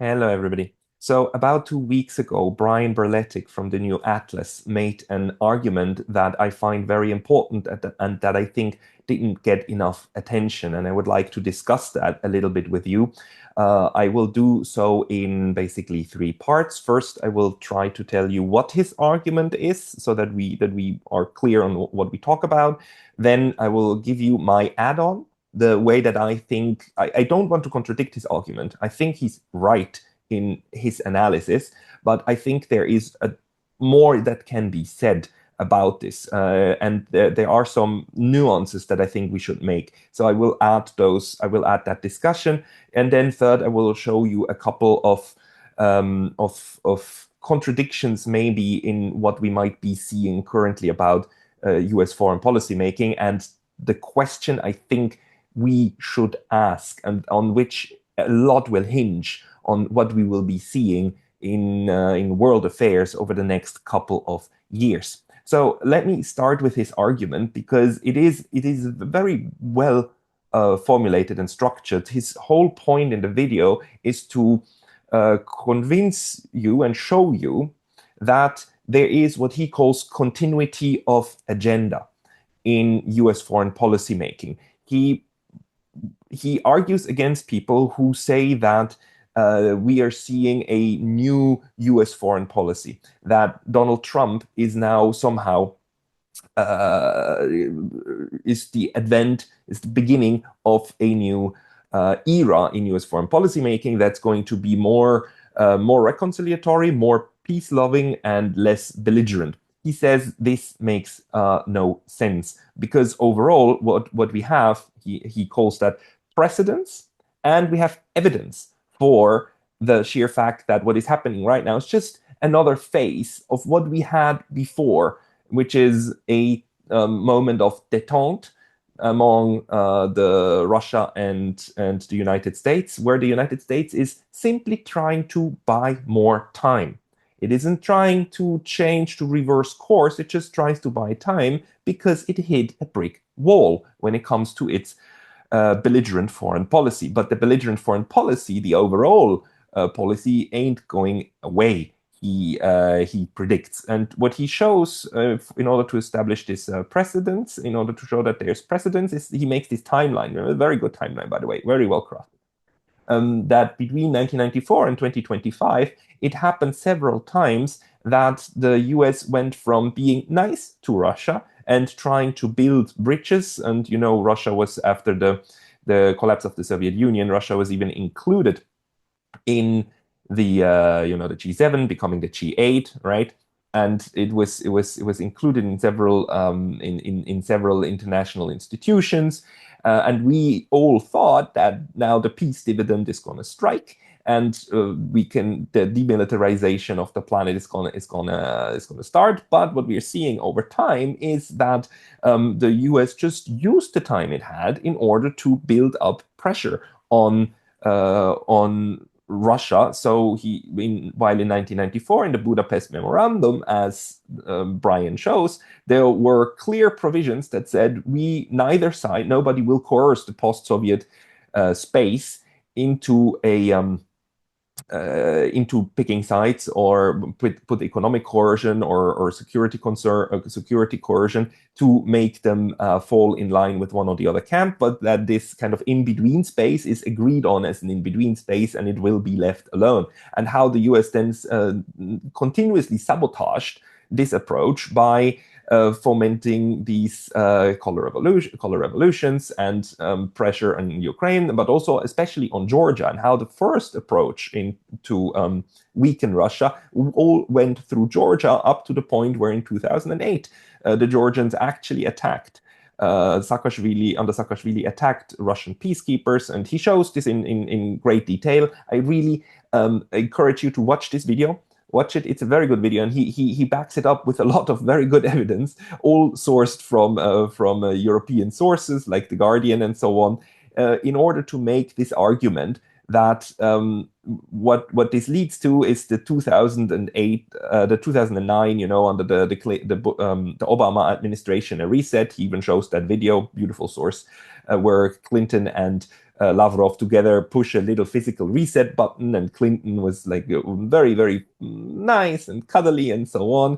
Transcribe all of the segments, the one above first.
Hello, everybody. So, about 2 weeks ago, Brian Berletic from the New Atlas made an argument that I find very important and that I think didn't get enough attention. And I would like to discuss that a little bit with you. I will do so in basically three parts. First, I will try to tell you what his argument is so that we are clear on what we talk about. Then I will give you my add-on, the way that I don't want to contradict his argument. I think he's right in his analysis, but I think there is more that can be said about this. And there are some nuances that I think we should make. So I will add those, I will add that discussion. And then third, I will show you a couple of contradictions maybe in what we might be seeing currently about US foreign policy making, and the question I think we should ask, and on which a lot will hinge on what we will be seeing in world affairs over the next couple of years. So let me start with his argument because it is very well formulated and structured. His whole point in the video is to convince you and show you that there is what he calls continuity of agenda in US foreign policy making. He argues against people who say that we are seeing a new US foreign policy, that Donald Trump is now somehow is the beginning of a new era in US foreign policy making that's going to be more reconciliatory, more peace-loving, and less belligerent. He says this makes no sense because overall, what we have, he calls that precedence, and we have evidence for the sheer fact that what is happening right now is just another phase of what we had before, which is a moment of détente among the Russia and the United States, where the United States is simply trying to buy more time. It isn't trying to change, to reverse course. It just tries to buy time because it hit a brick wall when it comes to its belligerent foreign policy. But the belligerent foreign policy, the overall policy, ain't going away. He predicts, and what he shows in order to establish this precedence, in order to show that there's precedence, is he makes this timeline, a very good timeline, by the way, very well crafted. That between 1994 and 2025, it happened several times that the US went from being nice to Russia and trying to build bridges. And, Russia was, after the collapse of the Soviet Union, Russia was even included in the the G7, becoming the G8, right? And it was included in several in several international institutions, and we all thought that now the peace dividend is going to strike, and the demilitarization of the planet is gonna start. But what we are seeing over time is that the U.S. just used the time it had in order to build up pressure on Russia. So while in 1994, in the Budapest Memorandum, as Brian shows, there were clear provisions that said neither side, nobody will coerce the post-Soviet space into into picking sides or put economic coercion or security coercion to make them fall in line with one or the other camp, but that this kind of in-between space is agreed on as an in-between space, and it will be left alone. And how the US then continuously sabotaged this approach by fomenting these color revolutions and pressure on Ukraine, but also especially on Georgia, and how the first approach to weaken Russia all went through Georgia up to the point where in 2008 the Georgians actually attacked Saakashvili attacked Russian peacekeepers, and he shows this in great detail. I really encourage you to watch this video. Watch it. It's a very good video, and he backs it up with a lot of very good evidence, all sourced from European sources like The Guardian and so on, in order to make this argument that what this leads to is the 2008, the 2009, under the Obama administration, a reset. He even shows that video, beautiful source, where Clinton and Lavrov together push a little physical reset button, and Clinton was like very, very nice and cuddly and so on.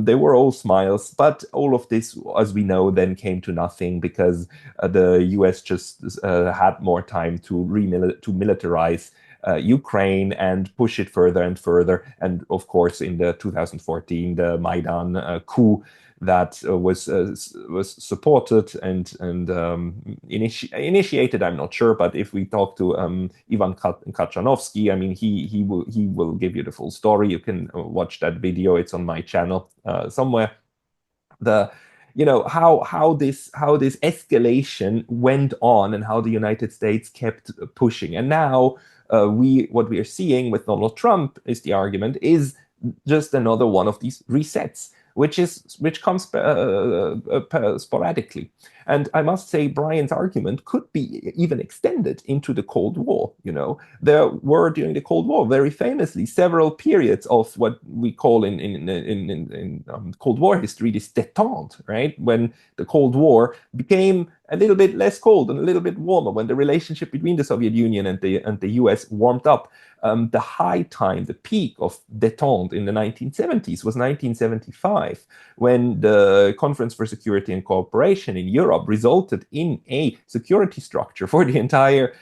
They were all smiles, but all of this, as we know, then came to nothing because the US just had more time to militarize Ukraine and push it further and further. And of course, in the 2014, the Maidan coup that was supported and initiated. I'm not sure, but if we talk to Ivan Kachanovsky, I mean, he will give you the full story. You can watch that video. It's on my channel somewhere. The how this escalation went on and how the United States kept pushing. And now what we are seeing with Donald Trump is the argument is just another one of these resets, which comes sporadically. And I must say, Brian's argument could be even extended into the Cold War. There were during the Cold War, very famously, several periods of what we call in Cold War history this détente, right? When the Cold War became a little bit less cold and a little bit warmer, when the relationship between the Soviet Union and the US warmed up. The high time, the peak of détente in the 1970s was 1975, when the Conference for Security and Cooperation in Europe resulted in a security structure for the entire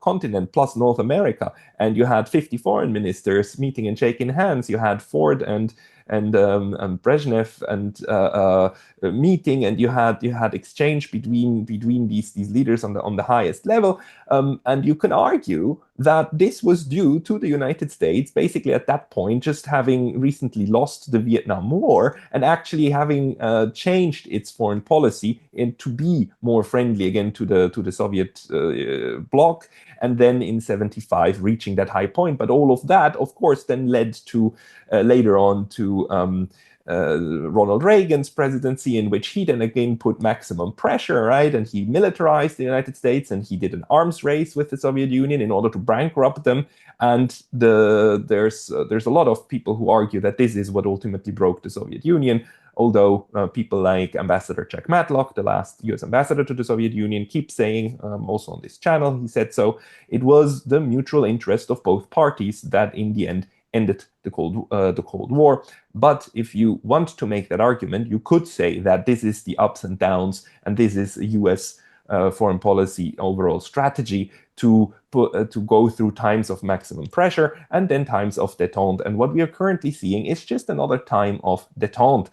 continent plus North America. And you had 50 foreign ministers meeting and shaking hands. You had Ford and Brezhnev and meeting, and you had exchange between these leaders on the highest level, and you can argue that this was due to the United States, basically at that point, just having recently lost the Vietnam War and actually having changed its foreign policy to be more friendly again to the Soviet bloc, and then in 75 reaching that high point. But all of that, of course, then led to later on to Ronald Reagan's presidency, in which he then again put maximum pressure, right? And he militarized the United States, and he did an arms race with the Soviet Union in order to bankrupt them. And there's a lot of people who argue that this is what ultimately broke the Soviet Union. Although people like Ambassador Jack Matlock, the last US ambassador to the Soviet Union, keep saying, also on this channel, he said so, it was the mutual interest of both parties that in the end ended the Cold War. But if you want to make that argument, you could say that this is the ups and downs, and this is a US foreign policy overall strategy to go through times of maximum pressure and then times of détente. And what we are currently seeing is just another time of détente.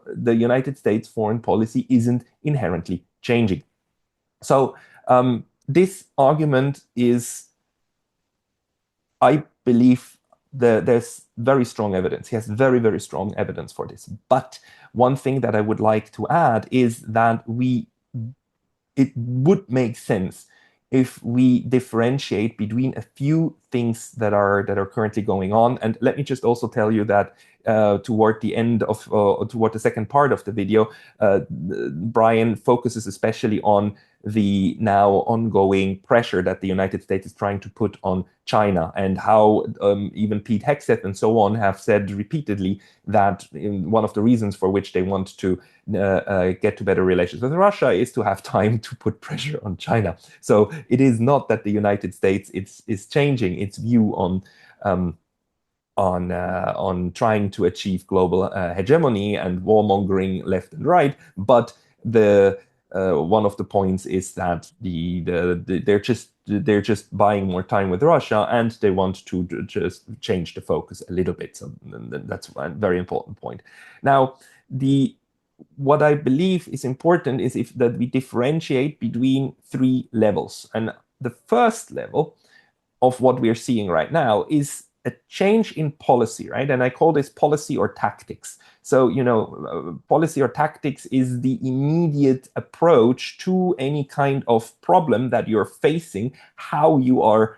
The United States foreign policy isn't inherently changing. So this argument is, I believe, there's very strong evidence. He has very, very strong evidence for this. But one thing that I would like to add is that it would make sense if we differentiate between a few things that are currently going on. And let me just also tell you that toward the second part of the video, Brian focuses especially on the now ongoing pressure that the United States is trying to put on China, and how even Pete Hegseth and so on have said repeatedly that one of the reasons for which they want to get to better relations with Russia is to have time to put pressure on China. So it is not that the United States is changing its view on trying to achieve global hegemony and warmongering left and right, but one of the points is that they're just buying more time with Russia, and they want to just change the focus a little bit. So that's a very important point. Now, what I believe is important is that we differentiate between three levels, and the first level of what we are seeing right now is a change in policy, right? And I call this policy or tactics. So, policy or tactics is the immediate approach to any kind of problem that you're facing, how you're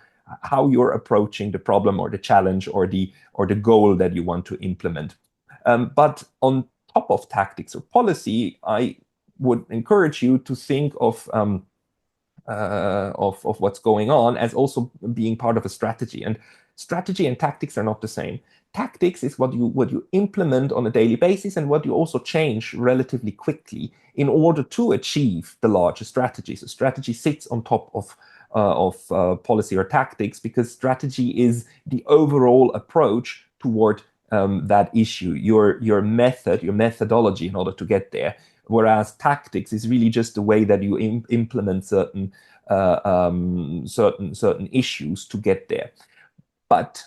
approaching the problem or the challenge or the goal that you want to implement. But on top of tactics or policy, I would encourage you to think of of what's going on as also being part of a strategy. And strategy and tactics are not the same. Tactics is what you implement on a daily basis and what you also change relatively quickly in order to achieve the larger strategy. So strategy sits on top of policy or tactics because strategy is the overall approach toward that issue, your method, your methodology in order to get there. Whereas tactics is really just the way that you implement certain issues to get there. But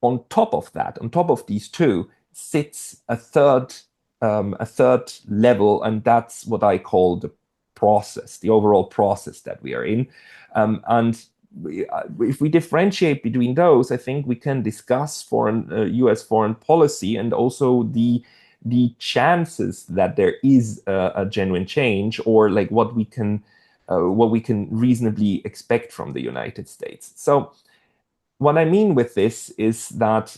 on top of that, on top of these two, sits a third level, and that's what I call the process, the overall process that we are in. And if we differentiate between those, I think we can discuss U.S. foreign policy and also the chances that there is a genuine change, or like what we can reasonably expect from the United States. So what I mean with this is that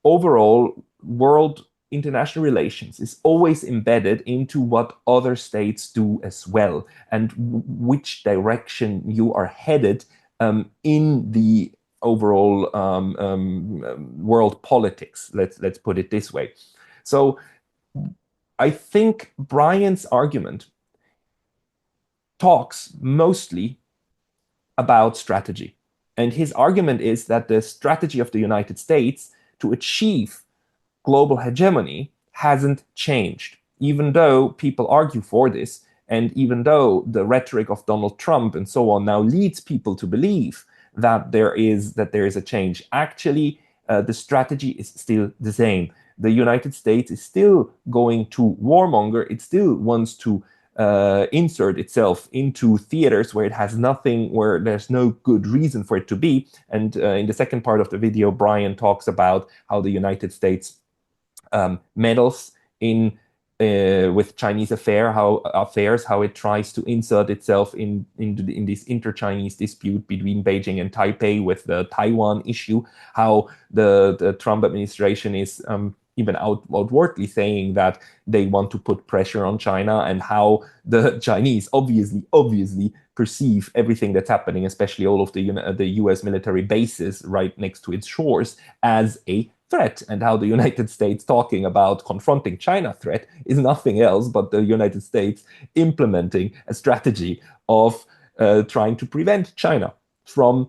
overall, world international relations is always embedded into what other states do as well, and which direction you are headed in the overall world politics. Let's put it this way. So I think Brian's argument talks mostly about strategy. And his argument is that the strategy of the United States to achieve global hegemony hasn't changed, even though people argue for this, and even though the rhetoric of Donald Trump and so on now leads people to believe that there is a change. Actually, the strategy is still the same. The United States is still going to warmonger. It still wants to insert itself into theaters where it has nothing, where there's no good reason for it to be. And in the second part of the video, Brian talks about how the United States meddles in with Chinese affairs, how it tries to insert itself in this inter-Chinese dispute between Beijing and Taipei with the Taiwan issue, how the Trump administration is even outwardly saying that they want to put pressure on China, and how the Chinese obviously perceive everything that's happening, especially all of the US military bases right next to its shores, as a threat, and how the United States talking about confronting China threat is nothing else but the United States implementing a strategy of trying to prevent China from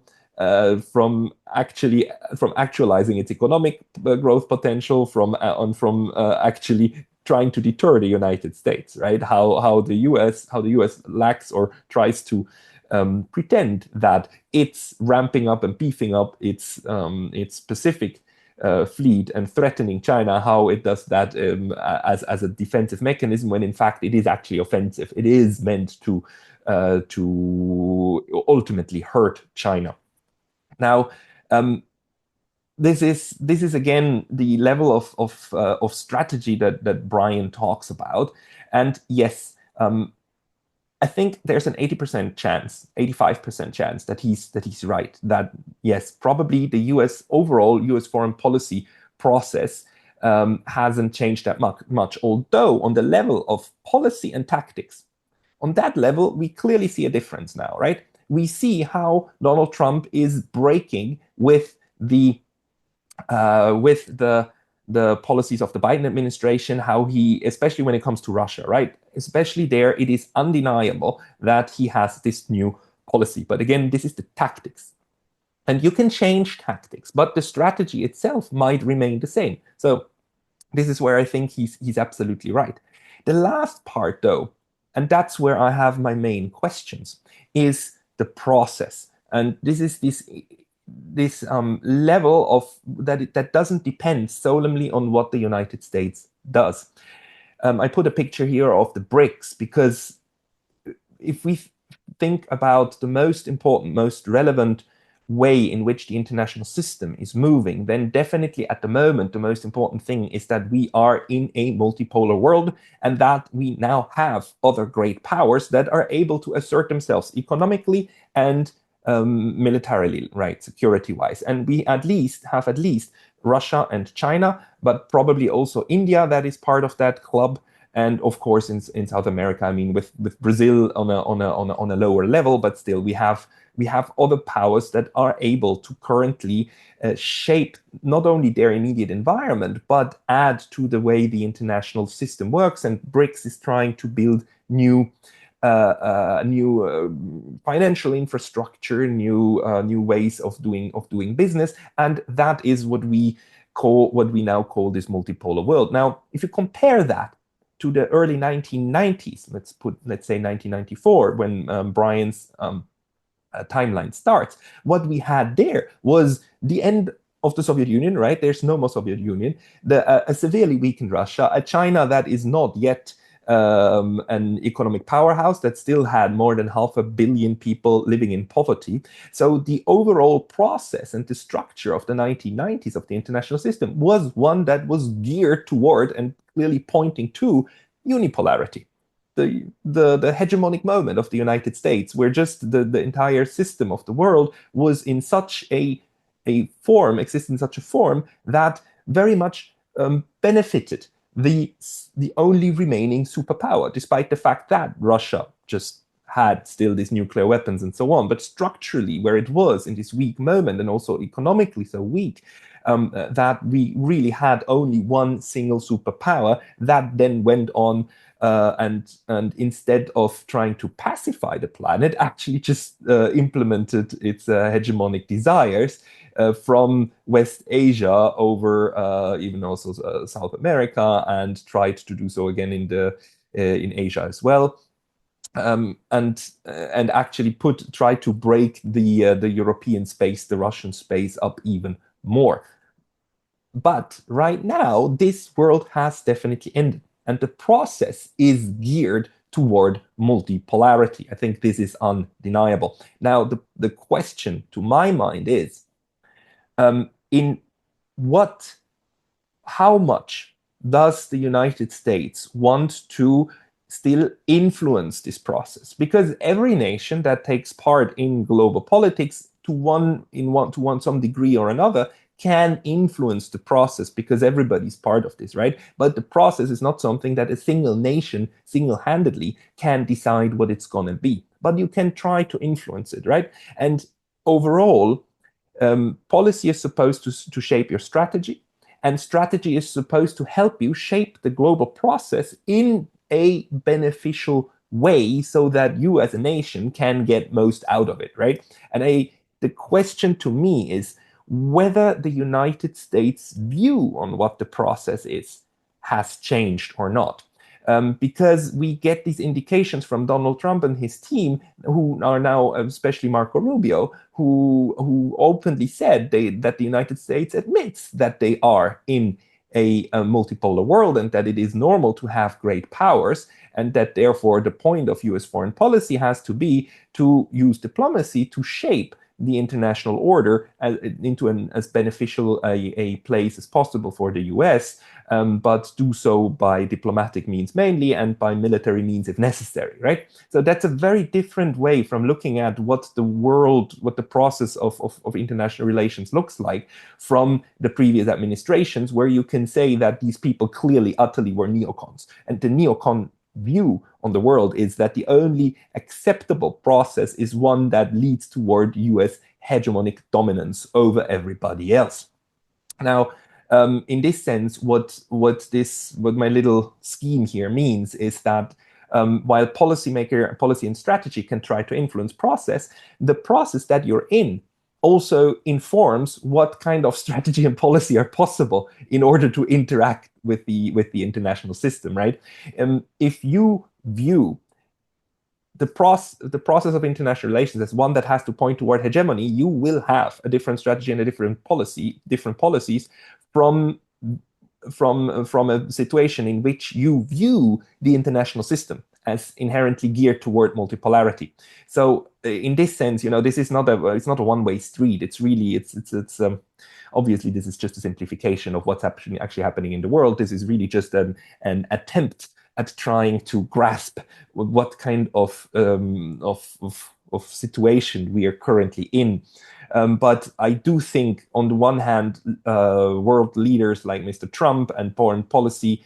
actualizing its economic growth potential, from actually trying to deter the United States, right? How the US lacks or tries to pretend that it's ramping up and beefing up its Pacific fleet and threatening China, how it does that as a defensive mechanism, when in fact it is actually offensive. It is meant to ultimately hurt China. Now, this is again the level of strategy that Brian talks about, and yes, I think there's an 80% chance, 85% chance that he's right. That yes, probably the overall U.S. foreign policy process hasn't changed that much. Although on the level of policy and tactics, on that level, we clearly see a difference now, right? We see how Donald Trump is breaking with the policies of the Biden administration, how he, especially when it comes to Russia, right? Especially there, it is undeniable that he has this new policy. But again, this is the tactics. And you can change tactics, but the strategy itself might remain the same. So this is where I think he's absolutely right. The last part, though, and that's where I have my main questions, is the process. And this is this level of that doesn't depend solely on what the United States does. I put a picture here of the BRICS because if we think about the most important, most relevant way in which the international system is moving, then definitely at the moment, the most important thing is that we are in a multipolar world, and that we now have other great powers that are able to assert themselves economically and militarily, right, security-wise. And we have at least Russia and China, but probably also India that is part of that club, And of course, in South America, I mean, with Brazil on a lower level, but still we have other powers that are able to currently shape not only their immediate environment, but add to the way the international system works. And BRICS is trying to build new financial infrastructure, new ways of doing business, and that is what we now call this multipolar world. Now, if you compare that to the early 1990s, let's say 1994, when Brian's timeline starts, what we had there was the end of the Soviet Union, right? There's no more Soviet Union, a severely weakened Russia, a China that is not yet an economic powerhouse, that still had more than 500 million people living in poverty. So the overall process and the structure of the 1990s of the international system was one that was geared toward and clearly pointing to unipolarity. The hegemonic moment of the United States, where just the entire system of the world was in such a form, exists in such a form that very much benefited the only remaining superpower, despite the fact that Russia just had still these nuclear weapons and so on. But structurally, where it was in this weak moment, and also economically so weak, that we really had only one single superpower that then went on and instead of trying to pacify the planet, actually just implemented its hegemonic desires from West Asia over even also South America, and tried to do so again in Asia as well. And actually try to break the European space, the Russian space up even more. But right now, this world has definitely ended, and the process is geared toward multipolarity. I think this is undeniable. Now, the question to my mind is, in what, how much does the United States want to still influence this process? Because every nation that takes part in global politics to some degree or another can influence the process, because everybody's part of this, right? But the process is not something that a single nation single-handedly can decide what it's going to be. But you can try to influence it, right? And overall, policy is supposed to shape your strategy, and strategy is supposed to help you shape the global process in a beneficial way so that you as a nation can get most out of it, right? And the question to me is whether the United States' view on what the process is has changed or not. Because we get these indications from Donald Trump and his team, who are now, especially Marco Rubio, who openly said that the United States admits that they are in a multipolar world, and that it is normal to have great powers, and that therefore the point of US foreign policy has to be to use diplomacy to shape the international order into as beneficial a place as possible for the US, but do so by diplomatic means mainly, and by military means if necessary, right? So that's a very different way from looking at what the process of international relations looks like from the previous administrations, where you can say that these people clearly, utterly were neocons. And the neocon view on the world is that the only acceptable process is one that leads toward US hegemonic dominance over everybody else. Now, in this sense, what my little scheme here means is that while policy and strategy can try to influence process, the process that you're in also informs what kind of strategy and policy are possible in order to interact with the international system, right? If you view the process of international relations as one that has to point toward hegemony, you will have a different strategy and different policies from a situation in which you view the international system as inherently geared toward multipolarity. So in this sense, this is not it's not a one-way street. It's really obviously this is just a simplification of what's actually happening in the world. This is really just an attempt at trying to grasp what kind of situation we are currently in. But I do think, on the one hand, world leaders like Mr. Trump and foreign policy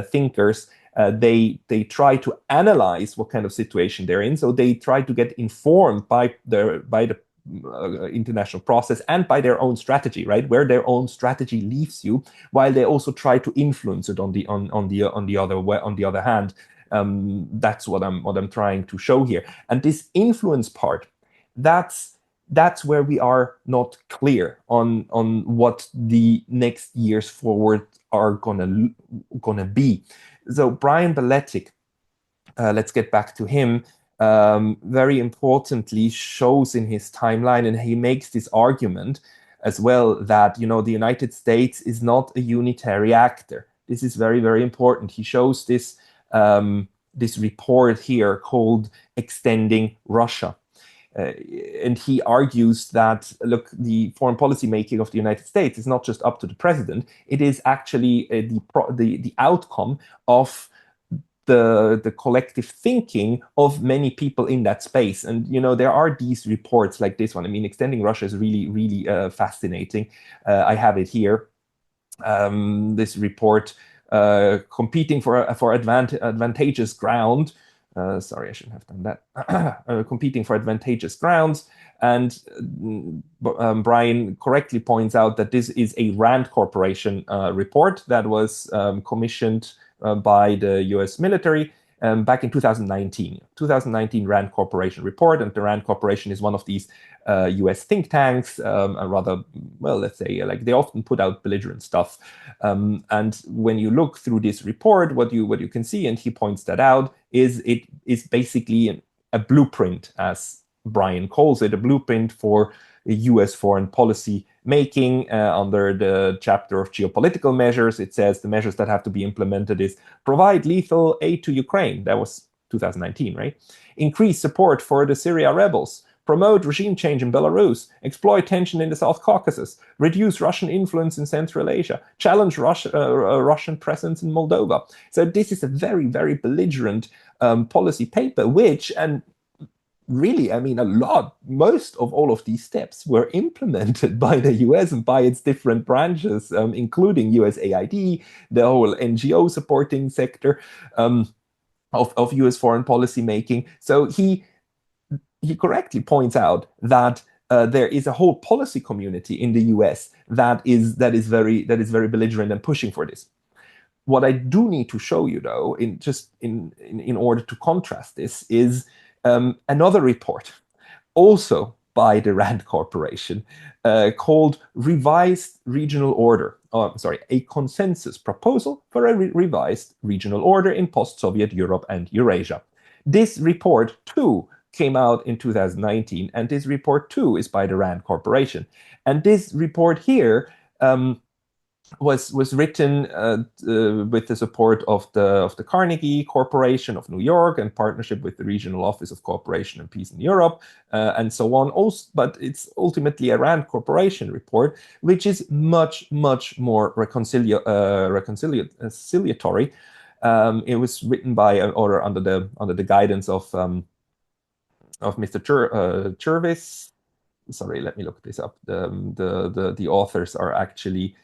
thinkers They try to analyze what kind of situation they're in. So they try to get informed by the international process and by their own strategy, right? Where their own strategy leaves you, while they also try to influence it on the other hand. That's what I'm trying to show here. And this influence part, that's where we are not clear on what the next years forward are gonna be. So Brian Beletic, let's get back to him. Very importantly, shows in his timeline, and he makes this argument as well, that the United States is not a unitary actor. This is very, very important. He shows this this report here called Extending Russia. And he argues that, look, the foreign policy making of the United States is not just up to the president. It is actually the outcome of the collective thinking of many people in that space. And there are these reports like this one. I mean, Extending Russia is really, really fascinating. I have it here. This report, competing for advantageous ground. Sorry, I shouldn't have done that. Competing for advantageous grounds. And Brian correctly points out that this is a Rand Corporation report that was commissioned by the US military back in 2019. 2019 Rand Corporation report. And the Rand Corporation is one of these US think tanks, rather, well, let's say, like, they often put out belligerent stuff. And when you look through this report, what you can see, and he points that out, is it is basically a blueprint, as Brian calls it, a blueprint for US foreign policy making. Under the chapter of geopolitical measures, it says the measures that have to be implemented is provide lethal aid to Ukraine. That was 2019, right? Increase support for the Syria rebels. Promote regime change in Belarus, exploit tension in the South Caucasus, reduce Russian influence in Central Asia, challenge Russian presence in Moldova. So this is a very, very belligerent policy paper, which, and really, I mean, most of all of these steps were implemented by the US and by its different branches, including USAID, the whole NGO supporting sector of US foreign policy making. So he correctly points out that there is a whole policy community in the US that is very belligerent and pushing for this. What I do need to show you, though, in order to contrast this, is another report, also by the Rand Corporation, called Revised Regional Order. A consensus proposal for a revised regional order in post-Soviet Europe and Eurasia. This report, too, came out in 2019, and this report, too, is by the Rand Corporation. And this report here was written with the support of the Carnegie Corporation of New York, in partnership with the Regional Office of Cooperation and Peace in Europe, and so on. Also, but it's ultimately a Rand Corporation report, which is much, much more reconciliatory. It was written by or under the guidance of Mr. Chervis. Sorry, let me look this up. The authors are actually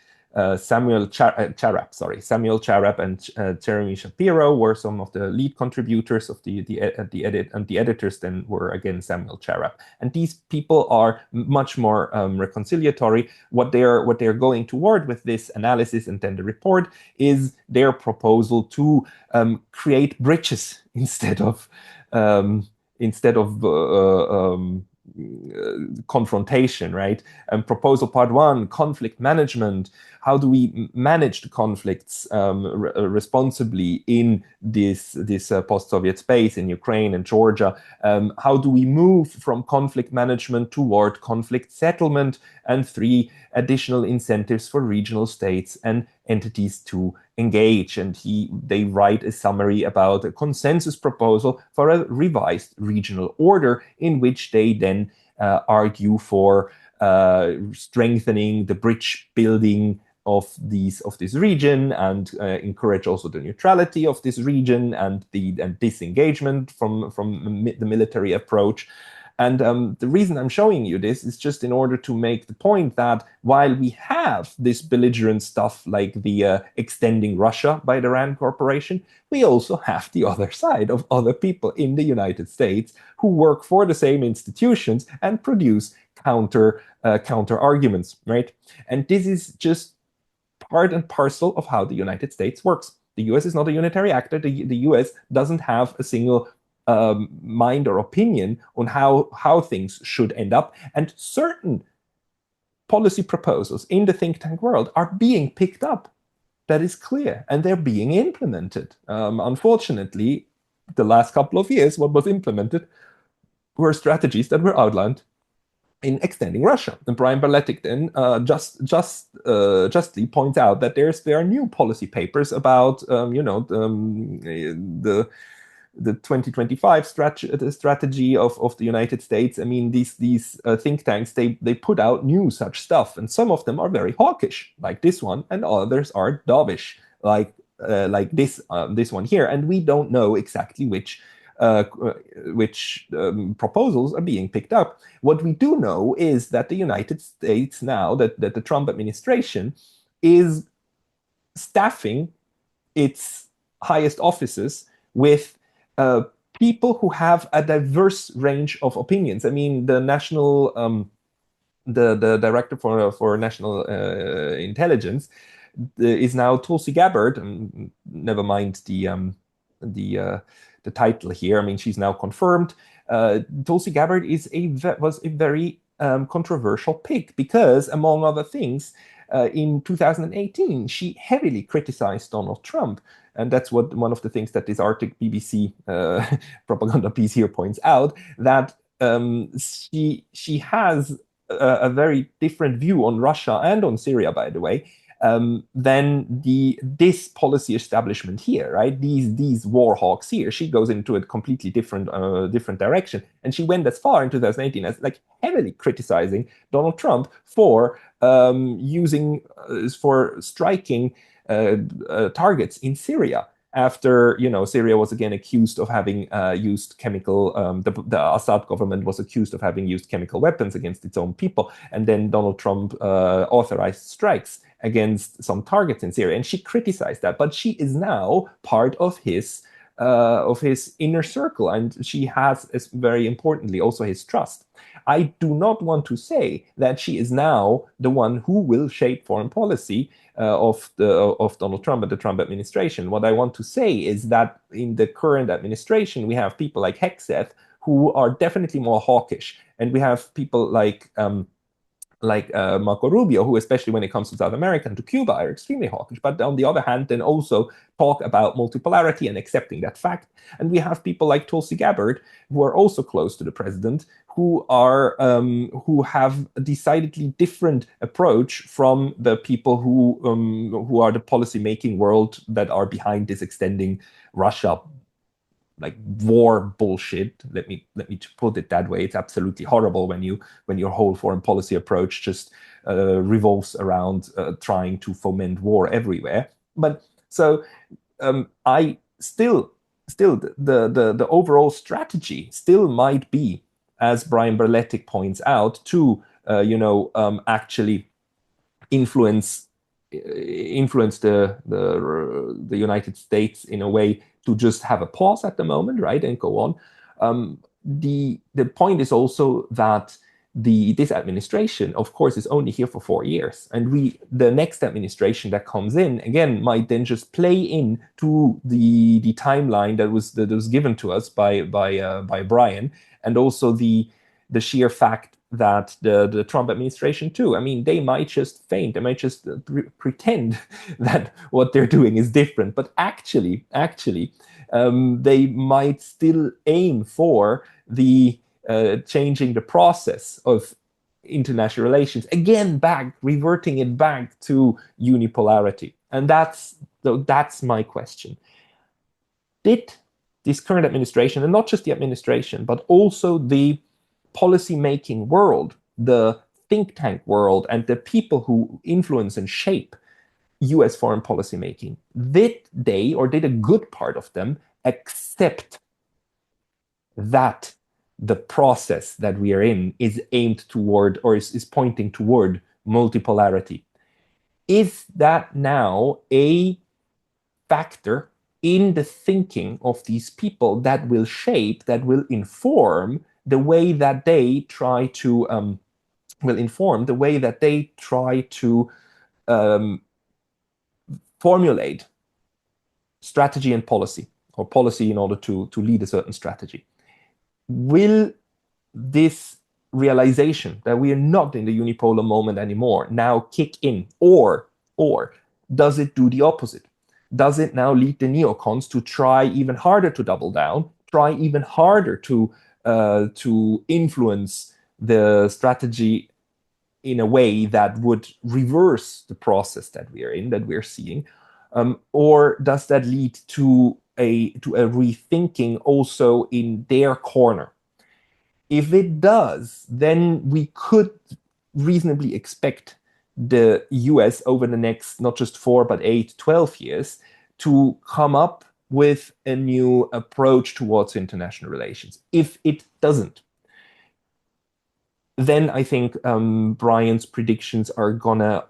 Samuel Charap and Jeremy Shapiro were some of the lead contributors of the edit, and the editors then were again Samuel Charap. And these people are much more reconciliatory. What they're going toward with this analysis and then the report is their proposal to create bridges instead of confrontation, right? And proposal part one, conflict management. How do we manage the conflicts responsibly in this post-Soviet space in Ukraine and Georgia? How do we move from conflict management toward conflict settlement? And three, additional incentives for regional states and entities to engage. And they write a summary about a consensus proposal for a revised regional order, in which they then argue for strengthening the bridge building of this region, and encourage also the neutrality of this region and disengagement from the military approach. And the reason I'm showing you this is just in order to make the point that while we have this belligerent stuff like the extending Russia by the Rand Corporation, we also have the other side of other people in the United States who work for the same institutions and produce counter arguments, right? And this is just part and parcel of how the United States works. The US is not a unitary actor. The US doesn't have a single mind or opinion on how things should end up. And certain policy proposals in the think tank world are being picked up. That is clear. And they're being implemented. Unfortunately, the last couple of years, what was implemented were strategies that were outlined in extending Russia. And Brian Berletic then justly points out that there are new policy papers about the 2025 strategy of the United States. I mean, these think tanks, they put out new such stuff, and some of them are very hawkish, like this one, and others are dovish, like this one here. And we don't know exactly which proposals are being picked up. What we do know is that the United States now, that the Trump administration is staffing its highest offices with people who have a diverse range of opinions. I mean, the the director for national intelligence is now Tulsi Gabbard. Never mind the title here. I mean, she's now confirmed. Tulsi Gabbard was a very controversial pick because, among other things, in 2018, she heavily criticized Donald Trump. And that's one of the things that this Arctic BBC propaganda piece here points out, that she has a very different view on Russia and on Syria, by the way, than this policy establishment here, right? These war hawks here. She goes into a completely different direction, and she went as far in 2018 as like heavily criticizing Donald Trump for striking targets in Syria after Syria was again accused of having used chemical. The Assad government was accused of having used chemical weapons against its own people, and then Donald Trump authorized strikes against some targets in Syria, and she criticized that. But she is now part of his inner circle, and she has, very importantly, also his trust. I do not want to say that she is now the one who will shape foreign policy of Donald Trump and the Trump administration. What I want to say is that in the current administration, we have people like Hegseth who are definitely more hawkish, and we have people like Marco Rubio, who, especially when it comes to South America and to Cuba, are extremely hawkish. But on the other hand, then also talk about multipolarity and accepting that fact. And we have people like Tulsi Gabbard, who are also close to the president, who have a decidedly different approach from the people who are the policy-making world that are behind this extending Russia like war bullshit. Let me put it that way. It's absolutely horrible when your whole foreign policy approach just revolves around trying to foment war everywhere. But so I still the overall strategy still might be, as Brian Berletic points out, to actually influence the United States in a way to just have a pause at the moment, right, and go on. The point is also that this administration, of course, is only here for 4 years, and the next administration that comes in again might then just play in to the timeline that was given to us by Brian, and also the sheer fact that the Trump administration too. I mean, they might just feint, they might just pretend that what they're doing is different, but actually, they might still aim for the changing the process of international relations again, reverting it back to unipolarity. And that's my question. Did this current administration, and not just the administration, but also the policy-making world, the think tank world, and the people who influence and shape US foreign policy making, did a good part of them accept that the process that we are in is aimed toward, or is pointing toward, multipolarity. Is that now a factor in the thinking of these people that will shape, that will inform the way that they try to formulate strategy and policy, or policy in order to lead a certain strategy? Will this realization that we are not in the unipolar moment anymore now kick in, or does it do the opposite? Does it now lead the neocons to try even harder to double down, try even harder to influence the strategy in a way that would reverse the process that we are in, that we're seeing? Or does that lead to a rethinking also in their corner? If it does, then we could reasonably expect the US over the next not just 4, but 8, 12 years to come up with a new approach towards international relations. If it doesn't, then I think Brian's predictions are gonna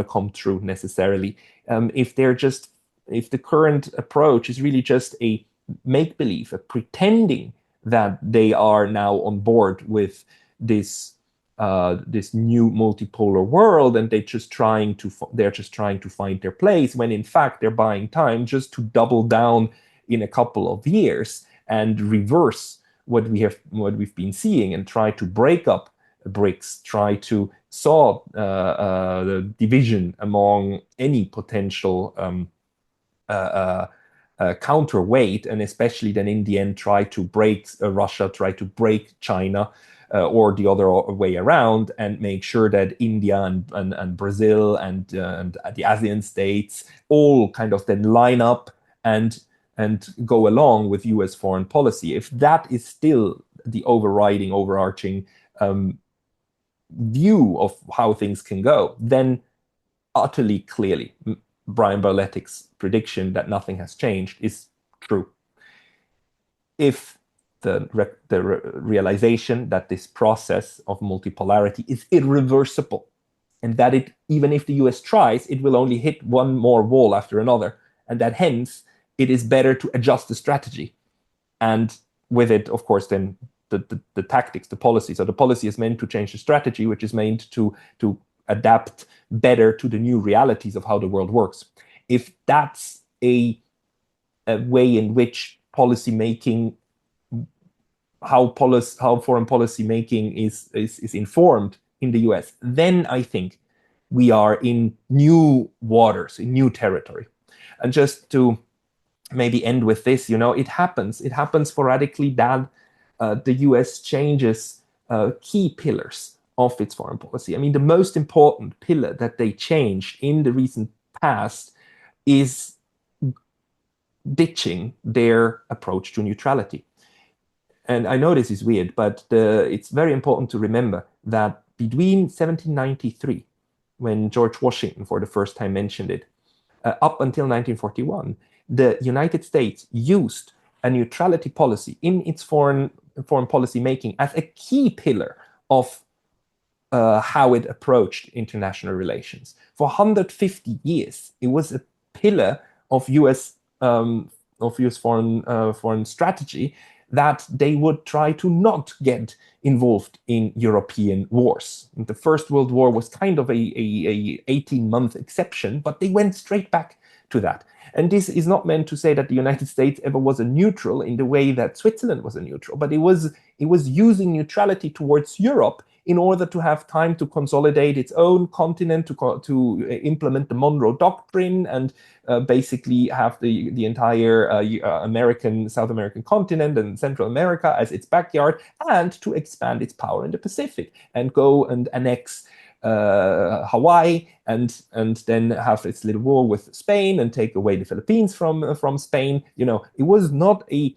come true necessarily. If the current approach is really just a make-believe, a pretending that they are now on board with this new multipolar world, and they're just trying to find their place, when in fact they're buying time just to double down in a couple of years and reverse what we've been seeing, and try to break up BRICS, try to saw the division among any potential counterweight, and especially then in the end try to break Russia, try to break China, or the other way around, and make sure that India and Brazil and the ASEAN states all kind of then line up and go along with US foreign policy. If that is still the overarching view of how things can go, then utterly clearly Brian Barletik's prediction that nothing has changed is true. If the realization that this process of multipolarity is irreversible, and that it, even if the US tries, it will only hit one more wall after another, and that hence it is better to adjust the strategy, and with it, of course, then the tactics, the policy. So the policy is meant to change the strategy, which is meant to adapt better to the new realities of how the world works. If that's a way in which policy making, how foreign policy making is informed in the US, then I think we are in new waters, in new territory. And just to maybe end with this, it happens sporadically that the US changes key pillars of its foreign policy. I mean, the most important pillar that they changed in the recent past is ditching their approach to neutrality. And I know this is weird, but it's very important to remember that between 1793, when George Washington for the first time mentioned it, up until 1941, the United States used a neutrality policy in its foreign policy making as a key pillar of how it approached international relations. For 150 years, it was a pillar of US foreign strategy, that they would try to not get involved in European wars. And the First World War was kind of a 18-month exception, but they went straight back to that. And this is not meant to say that the United States ever was a neutral in the way that Switzerland was a neutral, but it was using neutrality towards Europe in order to have time to consolidate its own continent, to implement the Monroe Doctrine, and basically have the entire South American continent and Central America as its backyard, and to expand its power in the Pacific and go and annex Hawaii, and then have its little war with Spain and take away the Philippines from Spain. It was not a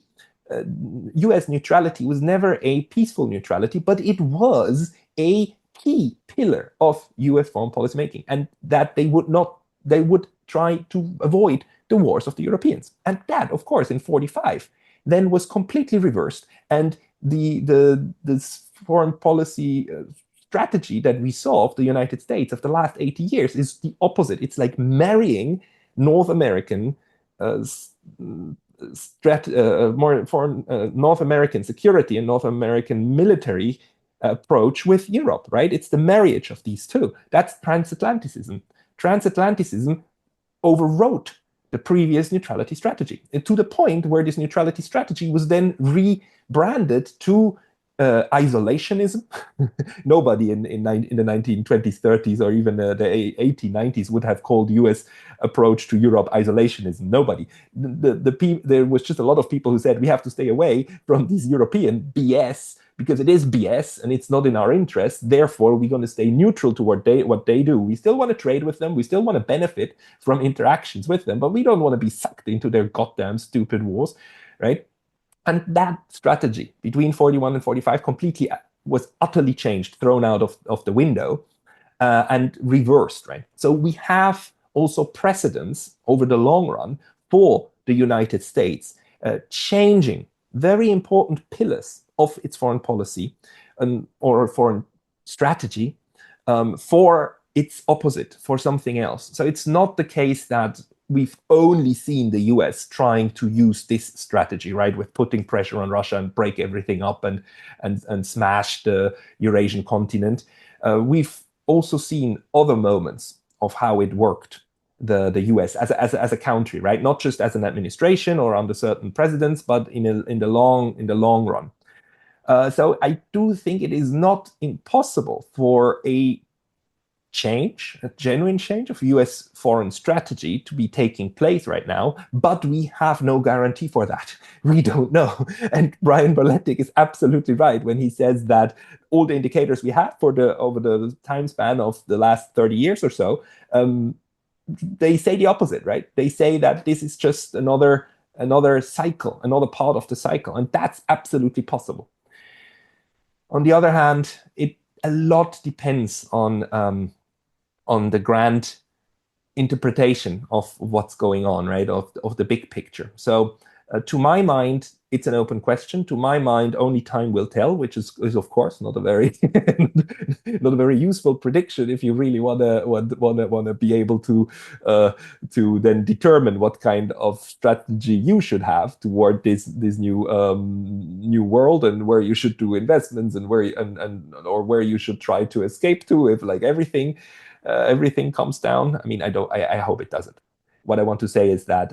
US neutrality was never a peaceful neutrality, but it was a key pillar of US foreign policy making, and that they would try to avoid the wars of the Europeans. And that, of course, in 1945, then was completely reversed, and this foreign policy strategy that we saw of the United States of the last 80 years is the opposite. It's like marrying North American uh, more foreign North American security and North American military approach with Europe, right? It's the marriage of these two. That's transatlanticism. Transatlanticism overwrote the previous neutrality strategy, and to the point where this neutrality strategy was then rebranded to isolationism. Nobody in the 1920s, 30s, or even the 1890s would have called US approach to Europe isolationism. Nobody. There was just a lot of people who said we have to stay away from this European BS because it is BS and it's not in our interest. Therefore, we're going to stay neutral to what they do. We still want to trade with them. We still want to benefit from interactions with them, but we don't want to be sucked into their goddamn stupid wars, right? And that strategy between 41 and 45 completely was utterly changed, thrown out of the window, and reversed, right? So we have also precedents over the long run for the United States changing very important pillars of its foreign policy or foreign strategy for its opposite, for something else. So it's not the case that we've only seen the US trying to use this strategy, right, with putting pressure on Russia and break everything up and smash the Eurasian continent. We've also seen other moments of how it worked, the US as a country, right, not just as an administration or under certain presidents, but in the long run. So I do think it is not impossible for a genuine change of US foreign strategy to be taking place right now, but we have no guarantee for that. We don't know. And Brian Berletic is absolutely right when he says that all the indicators we have over the time span of the last 30 years or so, they say the opposite, right? They say that this is just another cycle, another part of the cycle, and that's absolutely possible. On the other hand, a lot depends on the grand interpretation of what's going on, right? Of the big picture. So to my mind, it's an open question. To my mind, only time will tell, which is of course not a very not a very useful prediction if you really wanna be able to then determine what kind of strategy you should have toward this new world and where you should do investments and or where you should try to escape to if like everything comes down. I mean, I hope it doesn't. What I want to say is that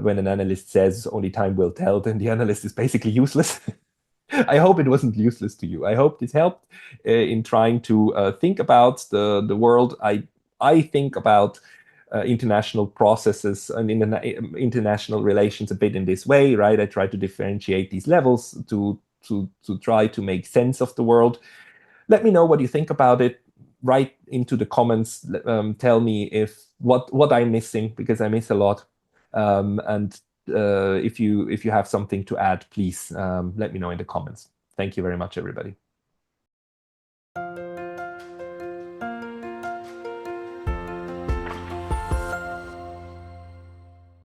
when an analyst says only time will tell, then the analyst is basically useless. I hope it wasn't useless to you. I hope this helped in trying to think about the world. I think about international processes and international relations a bit in this way, right? I try to differentiate these levels to try to make sense of the world. Let me know what you think about it. Write into the comments. Tell me if what I'm missing, because I miss a lot. And if you have something to add, please let me know in the comments. Thank you very much, everybody.